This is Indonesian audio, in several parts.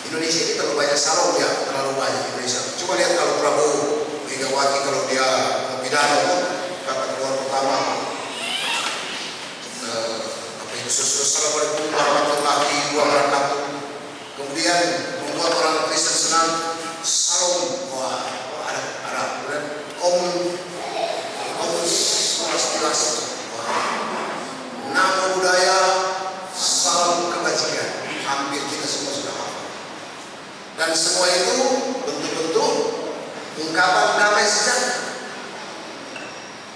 Indonesia ini terlalu banyak salon ya, terlalu banyak Indonesia. Coba lihat kalau Prabowo, Megawati kalau dia pidato, kata keluar pertama, apa itu, Assalamualaikum warahmatullahi wabarakatuh. Kemudian membuat orang Kristen senang, salom, wah ada, kemudian swastiastu, nama budaya, salam kebajikan, hampir kita semua sudah hafal. Dan semua itu bentuk-bentuk ungkapan damai sejahtera.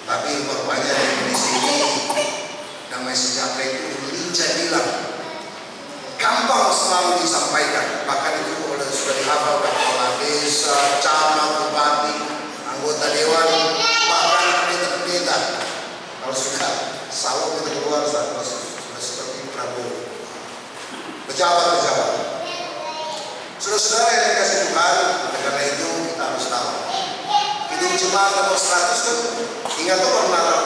Tapi rupanya di sini damai sejahtera itu lincah bilang, gampang selalu disampaikan. Bahkan itu sudah dihafal kepala desa, camat, bupati, anggota dewan, bahkan pendeta-pendeta. Kalau sudah salom itu keluar, sudah seperti Prabowo, pejabat-pejabat. Saudara-saudara yang dikasih Tuhan, karena itu kita harus tahu. Hidup jemaat nomor 100 kan, ingat tuh orang Natal.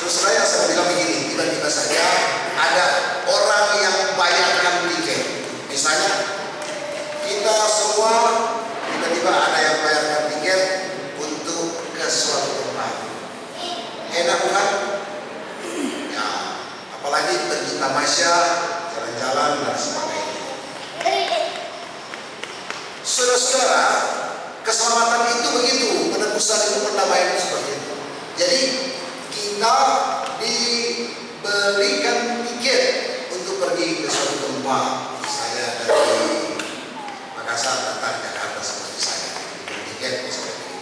Saudara yang saya bilang begini, tiba-tiba saja ada orang yang bayarkan tiket. Misalnya kita semua tiba-tiba ada yang bayarkan tiket untuk ke suatu tempat. tamasya, jalan-jalan dan sebagainya. Saudara-saudara, keselamatan itu begitu, penebusan itu, perdamaian itu seperti itu. Jadi kita diberikan tiket untuk pergi ke suatu tempat. Saya dari Makassar datang Jakarta seperti saya, diberi tiket seperti itu.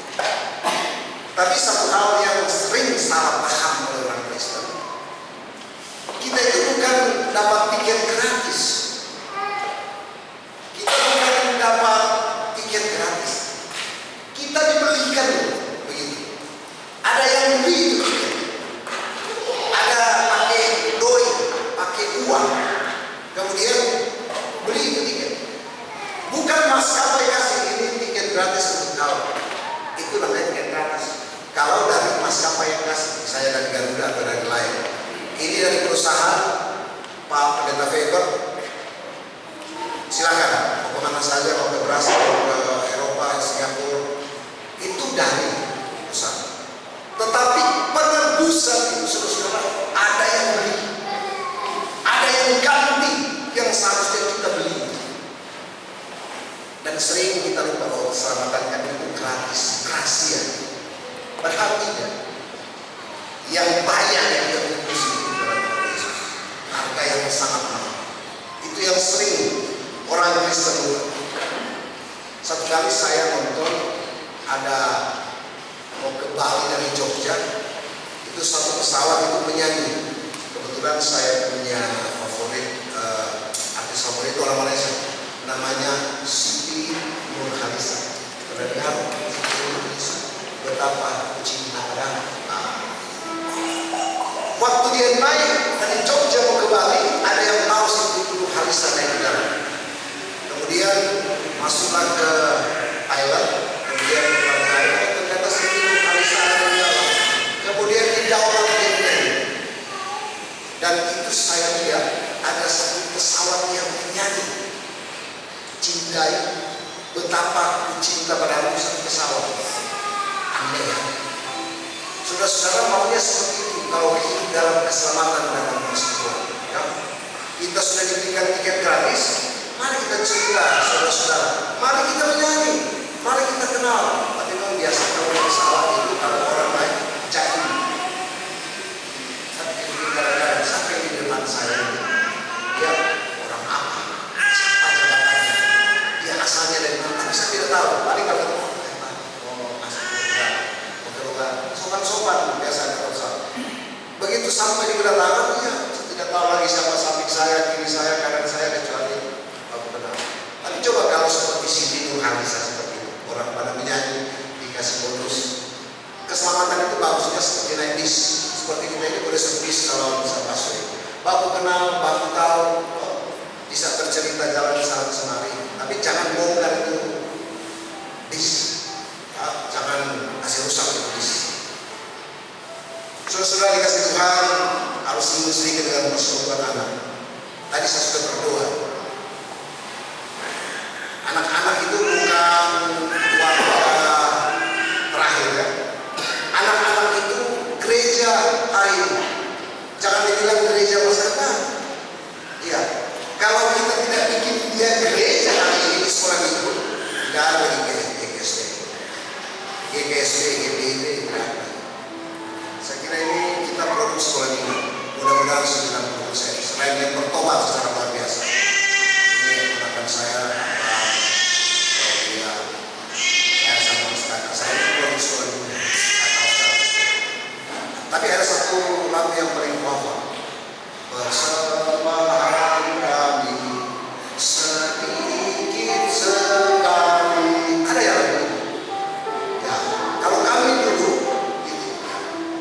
Tapi satu hal yang sering salah paham oleh orang Kristen, kita itu bukan dapat tiket gratis. Kita bukan dapat tiket gratis. Kita dibelikan begitu. Ada yang beli itu tiket. Ada pakai doi, pakai uang. Kemudian beli itu tiket. Bukan maskapai kasih ini tiket gratis untuk kau. Itu namanya tiket gratis. Kalau dari maskapai yang kasih, saya dari Garuda atau dari lain. Ini dari perusahaan Pak Pendeta Faber. Silakan, mau kemana saja, mau ke Brasil, mau ke Eropa, Singapura, itu dari perusahaan. Tetapi penebusan itu, saudara-saudara, ada yang beli, ada yang ganti yang seharusnya kita beli. Dan sering kita lupa bahwa keselamatan itu gratis, gratia. Padahal tidak. Yang bayar yang kita tebus itu adalah Yesus. Harga yang sangat mahal. Itu yang sering orang Kristen lupa. Satu kali saya nonton ada mau ke Bali dari Jogja, itu satu pesawat itu menyanyi. Kebetulan saya punya favorit artis favorit itu orang Malaysia, namanya Siti Nurhaliza. Pernah dengar Siti Nurhaliza? Betapa cinta ada. Waktu dia naik dari Jogja mau ke Bali, ada yang tahu Siti Nurhaliza naik ke dalam. Kemudian masuklah ke Thailand, kemudian ke Bangladesh, ternyata Siti Nurhaliza ada di dalam. Kemudian didaulat dia menyanyi. Dan itu saya lihat ada satu pesawat yang menyanyi, cintai betapa ku cinta padamu satu pesawat. Aneh ya. Saudara-saudara, maunya seperti itu kalau hidup dalam keselamatan dalam Tuhan. Ya. Kita sudah diberikan tiket gratis. Mari kita cerita, saudara-saudara. Mari kita menyanyi. Mari kita kenal. Tapi memang biasa kalau pesawat itu kalau orang lain jadi. Tapi kadang-kadang sampai di depan saya dia orang apa? Siapa jabatannya? Dia asalnya dari mana? Tapi saya tidak tahu. Paling kalau ketemu sopan biasanya kalau saya. Begitu sampai di kedatangan, ya saya tidak tahu lagi siapa samping saya, kiri saya, kanan saya, kecuali aku kenal. Tapi coba kalau seperti Siti Nurhaliza seperti itu, orang pada menyanyi dikasih bonus. Keselamatan itu bagusnya seperti naik bis. Seperti kita ini boleh sebis kalau bisa busway. Baku kenal, baku tahu, bisa bercerita jalan sana semari. Tapi jangan bongkar itu bis. Ya, jangan kasih rusak itu bis. Saudara-saudara dikasih Tuhan, harus ingat sedikit dengan persoalan anak. Tadi saya sudah berdoa. Anak-anak itu bukan warga terakhir ya. Anak-anak itu gereja hari ini. Jangan dibilang gereja masa depan. Iya. Kalau kita tidak bikin dia gereja hari ini di sekolah minggu, tidak ada lagi GKSD, GBIB, tidak ada. Saya kira ini kita produk sekolah minggu. Mudah-mudahan 90%. Selain yang bertobat secara luar biasa. Ini akan saya sama masyarakat saya produk sekolah minggu. Tapi ada satu lagu yang paling pokok. Persembahan kami sedikit sekali. Ada yang lagu itu? Ya, kalau kami dulu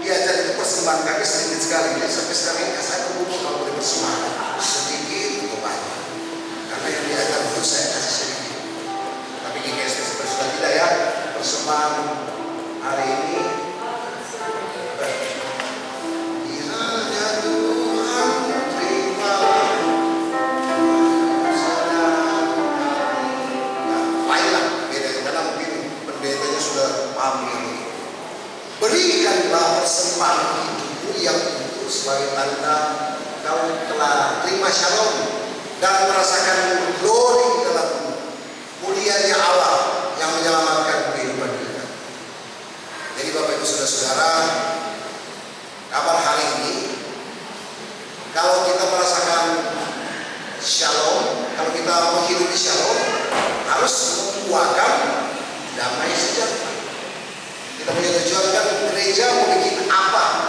diajar itu persembahan kami sedikit sekali. Jadi sampai sekarang ini saya kumpul kalau boleh persembahan sedikit atau banyak. Karena yang diajar dulu saya kasih sedikit. Tapi di GSD sudah tidak ya. Persembahan hari ini berikanlah persembahan hidupmu yang utuh sebagai tanda kau telah terima shalom dan merasakan glory dalam mulianya Allah yang menyelamatkan kehidupan kita. Jadi Bapak Ibu Saudara-saudara, kabar hari ini, kalau kita merasakan shalom, kalau kita menghidupi shalom, harus membuahkan damai sejahtera. Kita punya tujuan kan gereja mau bikin apa?